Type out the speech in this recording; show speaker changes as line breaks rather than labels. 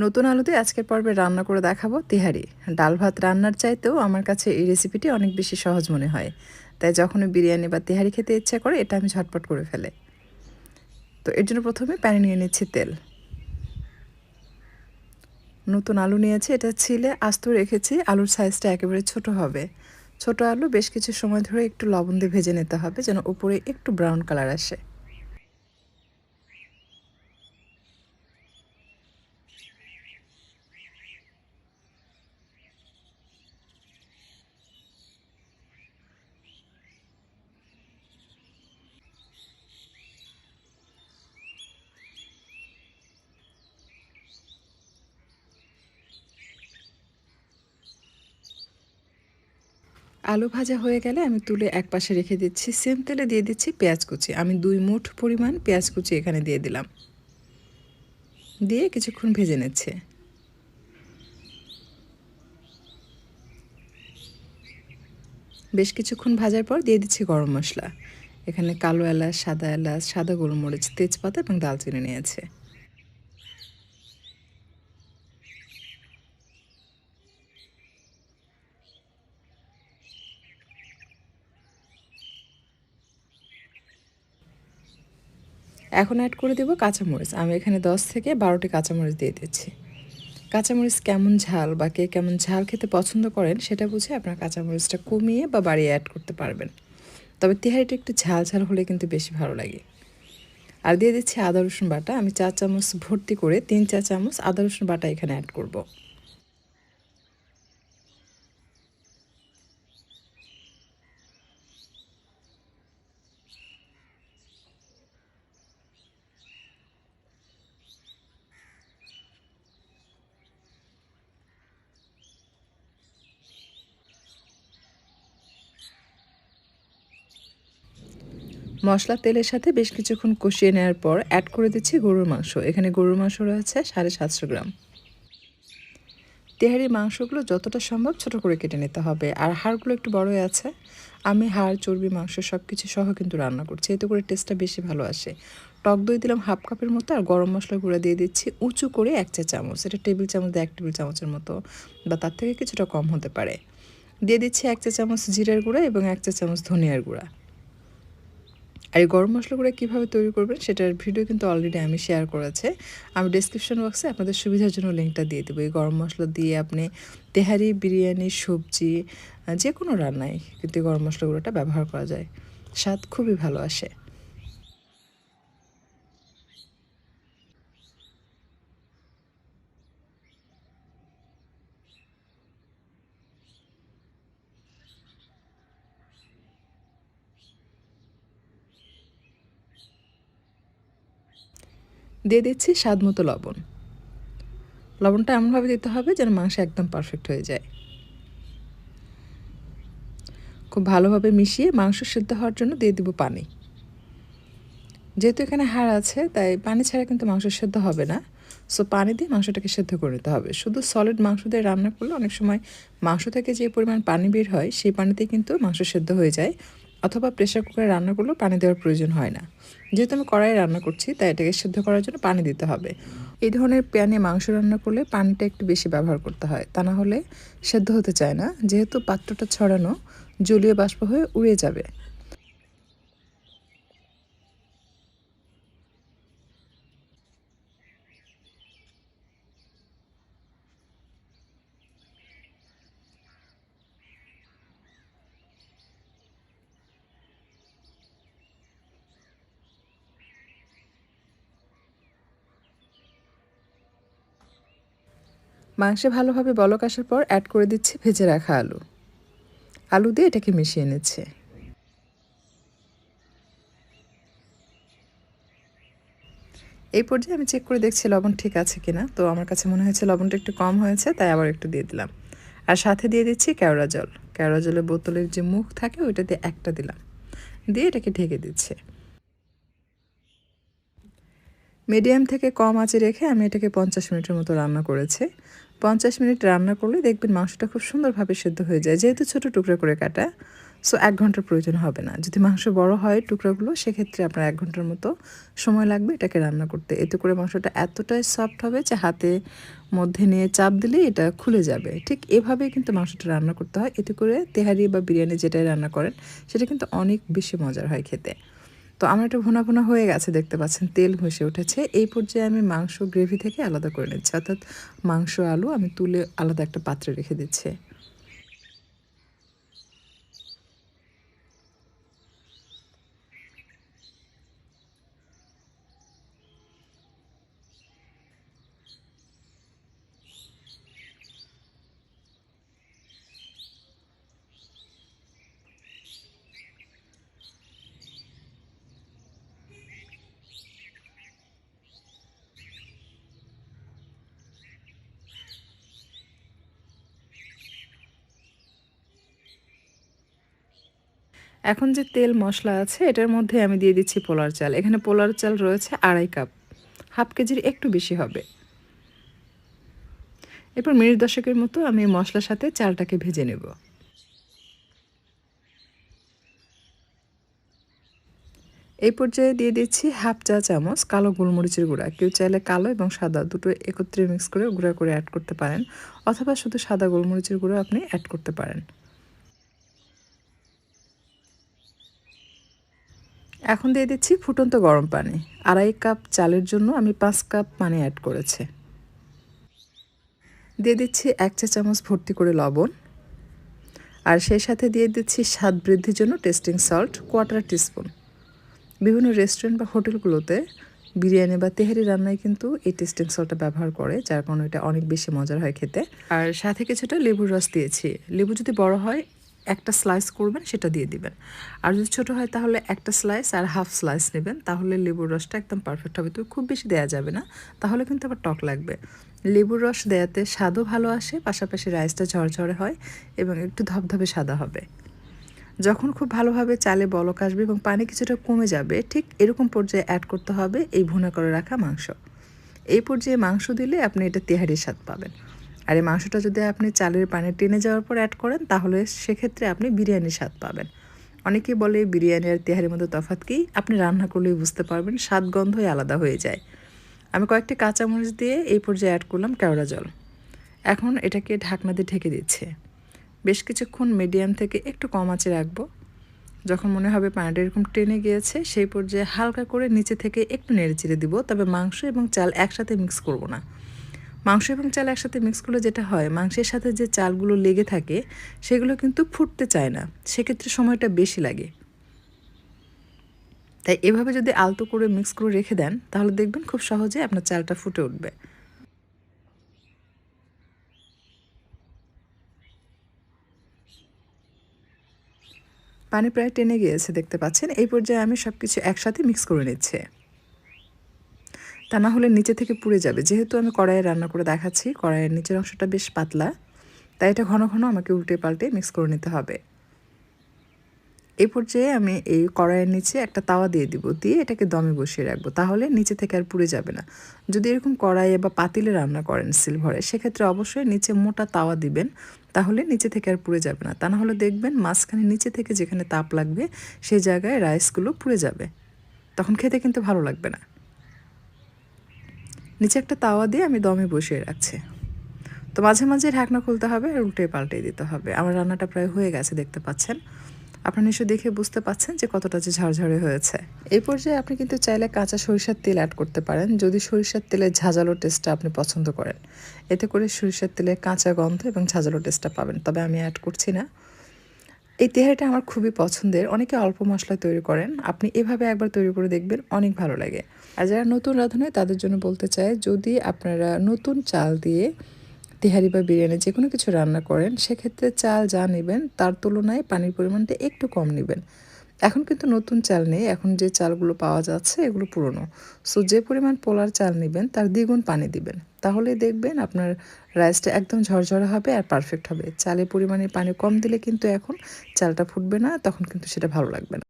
নতুন আলুতে আজকের পর্বে রান্না করে দেখাবো তেহারি। ডাল ভাত রান্নার চাইতেও আমার কাছে এই রেসিপিটি অনেক বেশি সহজ মনে হয়। তাই যখনই বিরিয়ানি বা তেহারি খেতে ইচ্ছা করে এটা আমি ঝটপট করে ফেলে। তো এর জন্য প্রথমে প্যানে নিয়ে নিচ্ছি তেল। নতুন আলু নিয়েছি, এটা ছিলে আস্ত রেখেছি। আলুর সাইজটা একেবারে ছোট হবে। ছোট আলু বেশ কিছু সময় ধরে একটু লবণ দিয়ে ভেজে নিতে হবে যেন উপরে একটু ব্রাউন কালার আসে। আলু ভাজা হয়ে গেলে আমি তুলে একপাশে রেখে দিচ্ছি। সেম তেলে দিয়ে দিচ্ছি পেঁয়াজ কুচি। আমি 2 মুঠ পরিমাণ পেঁয়াজ কুচি এখানে দিয়ে দিলাম। দিয়ে কিছুক্ষণ ভেজে নিচ্ছে। বেশ কিছুক্ষণ ভাজার পর দিয়ে দিচ্ছি গরম মশলা। এখানে কালো এলাচ, সাদা গোলমরিচ, তেজপাতা এবং দালচিনি নিয়েছে। এখন অ্যাড করে দেবো কাঁচামরিচ। আমি এখানে 10 থেকে 12টি কাঁচামরিচ দিয়ে দিচ্ছি। কাঁচামরিচ কেমন ঝাল বা কে কেমন ঝাল খেতে পছন্দ করেন সেটা বুঝে আপনার কাঁচামরিচটা কমিয়ে বা বাড়িয়ে অ্যাড করতে পারবেন। তবে তেহারিটা একটু ঝাল ঝাল হলে কিন্তু বেশি ভালো লাগে। আর দিয়ে দিচ্ছি আদা রসুন বাটা। আমি 4 চামচ ভর্তি করে 3 চা চামচ আদা রসুন বাটা এখানে অ্যাড করব। মশলা তেলের সাথে বেশ কিছুক্ষণ কষিয়ে নেওয়ার পর অ্যাড করে দিচ্ছি গরুর মাংস। এখানে গরুর মাংস রয়েছে 750 গ্রাম। তেহারির মাংসগুলো যতটা সম্ভব ছোট করে কেটে নিতে হবে, আর হাড়গুলো একটু বড়ই আছে। আমি হাড়, চর্বি, মাংস সব কিছু সহ কিন্তু রান্না করছি, এতে করে টেস্টটা বেশি ভালো আসে। টক দই দিলাম হাফ কাপের মতো, আর গরম মশলা গুঁড়া দিয়ে দিচ্ছি উঁচু করে 1 চা চামচ। এটা টেবিল চামচ দিয়ে 1 টেবিল চামচের মতো বা তার থেকে কিছুটা কম হতে পারে। দিয়ে দিচ্ছি 1 চা চামচ জিরার গুঁড়া এবং 1 চা চামচ ধনিয়ার গুঁড়া। আর এই গরম মশলাগুলো কীভাবে তৈরি করবেন সেটার ভিডিও কিন্তু অলরেডি আমি শেয়ার করেছি। আমি ডেসক্রিপশন বক্সে আপনাদের সুবিধার জন্য লিঙ্কটা দিয়ে দেবো। এই গরম মশলা দিয়ে আপনি তেহারি, বিরিয়ানি, সবজি যে কোনো রান্নায় কিন্তু এই গরম মশলাগুলোটা ব্যবহার করা যায়। স্বাদ খুবই ভালো আসে। দিয়ে দিচ্ছি স্বাদ মতো লবণ। লবণটা এমনভাবে দিতে হবে যেন মাংস একদম পারফেক্ট হয়ে যায়। খুব ভালোভাবে মিশিয়ে মাংস সিদ্ধ হওয়ার জন্য দিয়ে দিব পানি। যেহেতু এখানে হাড় আছে তাই পানি ছাড়া কিন্তু মাংস সেদ্ধ হবে না। সো পানি দিয়ে মাংসটাকে সেদ্ধ করে নিতে হবে। শুধু সলিড মাংস দিয়ে রান্না করলে অনেক সময় মাংস থেকে যে পরিমাণ পানি বের হয় সেই পানিতেই কিন্তু মাংস সেদ্ধ হয়ে যায়, অথবা প্রেশার কুকারে রান্না করলেও পানি দেওয়ার প্রয়োজন হয় না। যেহেতু আমি কড়াইয়ে রান্না করছি তাই এটাকে সেদ্ধ করার জন্য পানি দিতে হবে। এই ধরনের প্যানে মাংস রান্না করলে পানিটা একটু বেশি ব্যবহার করতে হয়, তা না হলে সেদ্ধ হতে চায় না। যেহেতু পাত্রটা ছড়ানো, জলীয় বাষ্প হয়ে উড়ে যাবে। মাংসে ভালোভাবে বলক আসার পর অ্যাড করে দিচ্ছি ভেজে রাখা আলু। আলু দিয়ে এটাকে মিশিয়ে নিচ্ছে। এই পর্যায়ে আমি চেক করে দেখছি লবণ ঠিক আছে কিনা। তো আমার কাছে মনে হয়েছে লবণটা একটু কম হয়েছে, তাই আবার একটু দিয়ে দিলাম। আর সাথে দিয়ে দিচ্ছি কেওড়া জল। কেওড়া জলের বোতলের যে মুখ থাকে ওইটা দিয়ে একটা দিলাম। দিয়ে এটাকে ঢেকে দিচ্ছে। মিডিয়াম থেকে কম আঁচে রেখে আমি এটাকে 50 মিনিটের মতো রান্না করেছি। 50 মিনিট রান্না করলে দেখবেন মাংসটা খুব সুন্দরভাবে সেদ্ধ হয়ে যায়, যেহেতু ছোটো টুকরো করে কাটা। সো 1 ঘন্টার প্রয়োজন হবে না। যদি মাংস বড় হয় টুকরাগুলো সেক্ষেত্রে আপনার 1 ঘন্টার মতো সময় লাগবে এটাকে রান্না করতে। এতে করে মাংসটা এতটাই সফট হবে যে হাতে মধ্যে নিয়ে চাপ দিলেই এটা খুলে যাবে। ঠিক এভাবেই কিন্তু মাংসটা রান্না করতে হয়। এতে করে তেহারি বা বিরিয়ানি যেটাই রান্না করেন সেটা কিন্তু অনেক বেশি মজার হয় খেতে। তো আমার এটা ভুনা, ভুনা হয়ে গেছে দেখতে পাচ্ছেন তেল ভেসে উঠেছে। এই পর্যায়ে আমি মাংস গ্রেভি থেকে আলাদা করে নিচ্ছি। অর্থাৎ মাংস, আলু আমি তুলে আলাদা একটা পাত্রে রেখে দিচ্ছি। এখন যে তেল মশলা আছে এটার মধ্যে আমি দিয়ে দিচ্ছি পোলার চাল। এখানে পোলার চাল রয়েছে 2.5 কাপ, হাফ কেজির একটু বেশি হবে। এরপর মিনিট 10 মতো আমি মশলার সাথে চালটাকে ভেজে নেব। এই পর্যায়ে দিয়ে দিচ্ছি হাফ চা চামচ কালো গোলমরিচের গুঁড়া। কেউ চাইলে কালো এবং সাদা দুটো একত্রে মিক্স করে গুঁড়া করে অ্যাড করতে পারেন, অথবা শুধু সাদা গোলমরিচের গুঁড়ো আপনি অ্যাড করতে পারেন। এখন দিয়ে দিচ্ছি ফুটন্ত গরম পানি। 2.5 কাপ চালের জন্য আমি 5 কাপ পানি অ্যাড করেছি। দিয়ে দিচ্ছি 1 চা চামচ ভর্তি করে লবণ, আর সেই সাথে দিয়ে দিচ্ছি স্বাদ বৃদ্ধির জন্য টেস্টিং সল্ট কোয়ার্টার টিস্পুন। বিভিন্ন রেস্টুরেন্ট বা হোটেলগুলোতে বিরিয়ানি বা তেহারি রান্নায় কিন্তু এই টেস্টিং সল্টটা ব্যবহার করে, যার কারণে এটা অনেক বেশি মজার হয় খেতে। আর সাথে কিছুটা লেবুর রস দিয়েছি। লেবু যদি বড় হয় একটা স্লাইস করবেন, সেটা দিয়ে দিবেন। আর যদি ছোটো হয় তাহলে একটা স্লাইস আর হাফ স্লাইস নেবেন, তাহলে লেবুর রসটা একদম পারফেক্ট হবে। তো খুব বেশি দেওয়া যাবে না, তাহলে কিন্তু আবার টক লাগবে। লেবুর রস দেওয়াতে স্বাদও ভালো আসে, পাশাপাশি রাইসটা ঝরঝরে হয় এবং একটু ধবধবে সাদা হবে। যখন খুব ভালোভাবে চালে বলক আসবে এবং পানি কিছুটা কমে যাবে, ঠিক এরকম পর্যায়ে অ্যাড করতে হবে এই ভুনা করে রাখা মাংস। এই পর্যায়ে মাংস দিলে আপনি এটা তেহারির স্বাদ পাবেন। আর এই মাংসটা যদি আপনি চালের পানি টেনে যাওয়ার পর অ্যাড করেন তাহলে সেক্ষেত্রে আপনি বিরিয়ানির স্বাদ পাবেন। অনেকেই বলে বিরিয়ানি আর তেহারির মধ্যে তফাৎ কী, আপনি রান্না করলেই বুঝতে পারবেন, স্বাদ গন্ধই আলাদা হয়ে যায়। আমি কয়েকটি কাঁচামরিচ দিয়ে এই পর্যায়ে অ্যাড করলাম কেওড়া জল। এখন এটাকে ঢাকনা দিয়ে ঢেকে দিচ্ছে। বেশ কিছুক্ষণ মিডিয়াম থেকে একটু কম আঁচে রাখবো। যখন মনে হবে পানিটা এরকম টেনে গিয়েছে সেই পর্যায়ে হালকা করে নিচে থেকে একটু নেড়ে চেড়ে দিব, তবে মাংস এবং চাল একসাথে মিক্স করব না। মাংস এবং চাল একসাথে মিক্স করলে যেটা হয়, মাংসের সাথে যে চালগুলো লেগে থাকে সেগুলো কিন্তু ফুটতে চায় না, সেক্ষেত্রে সময়টা বেশি লাগে। তাই এভাবে যদি আলতো করে মিক্স করে রেখে দেন তাহলে দেখবেন খুব সহজে আপনার চালটা ফুটে উঠবে। পানি প্রায় টেনে গিয়েছে দেখতে পাচ্ছেন। এই পর্যায়ে আমি সব কিছু একসাথে মিক্স করে নিচ্ছি, তা না হলে নিচে থেকে পুড়ে যাবে। যেহেতু আমি কড়াইয়ে রান্না করে দেখাচ্ছি, কড়াইয়ের নিচের অংশটা বেশ পাতলা, তাই এটা ঘন ঘন আমাকে উল্টে পাল্টে মিক্স করে নিতে হবে। এই পর্যায়ে আমি এই কড়াইয়ের নিচে একটা তাওয়া দিয়ে দিব, দিয়ে এটাকে দমে বসিয়ে রাখবো, তাহলে নিচে থেকে আর পুড়ে যাবে না। যদি এরকম কড়াইয়ে বা পাতিলে রান্না করেন সিলভারে, সেক্ষেত্রে অবশ্যই নিচে মোটা তাওয়া দিবেন, তাহলে নিচে থেকে আর পুড়ে যাবে না। তা না হলে দেখবেন মাঝখানে নিচে থেকে যেখানে তাপ লাগবে সেই জায়গায় রাইসগুলো পুড়ে যাবে, তখন খেতে কিন্তু ভালো লাগবে না। নিচে একটা তাওয়া দিয়ে আমি দমে বসিয়ে রাখছি। তো মাঝে মাঝে ঢাকনা খুলতে হবে আর উল্টে পাল্টে দিতে হবে। আমার রান্নাটা প্রায় হয়ে গেছে দেখতে পাচ্ছেন। আপনারা নিশ্চয়ই দেখে বুঝতে পাচ্ছেন যে কতটা যে ঝরঝরে হয়েছে। এই পর্যায়ে আপনি কিন্তু চাইলে কাঁচা সরিষার তেল অ্যাড করতে পারেন, যদি সরিষার তেলের ঝাঁঝালো টেস্টটা আপনি পছন্দ করেন। এতে করে সরিষার তেলের কাঁচা গন্ধ এবং ঝাঁঝালো টেস্টটা পাবেন, তবে আমি অ্যাড করছি না। এই তেহারিটা আমার খুবই পছন্দের। অনেকে অল্প মশলায় তৈরি করেন, আপনি এভাবে একবার তৈরি করে দেখবেন, অনেক ভালো লাগে। আর যারা নতুন রাঁধুনি তাদের জন্য বলতে চাই, যদি আপনারা নতুন চাল দিয়ে তেহারি বা বিরিয়ানি যে কোনো কিছু রান্না করেন, সেক্ষেত্রে চাল যা নেবেন তার তুলনায় পানির পরিমাণটা একটু কম নেবেন। এখন কিন্তু নতুন চাল নেই, এখন যে চালগুলো পাওয়া যাচ্ছে এগুলো পুরনো। সো যে পরিমাণ পোলার চাল নেবেন তার দ্বিগুণ পানি দিবেন, তাহলে দেখবেন আপনার রাইসটা একদম ঝরঝরে হবে আর পারফেক্ট হবে। চালের পরিমাণে পানি কম দিলে কিন্তু এখন চালটা ফুটবে না, তখন কিন্তু সেটা ভালো লাগবে না।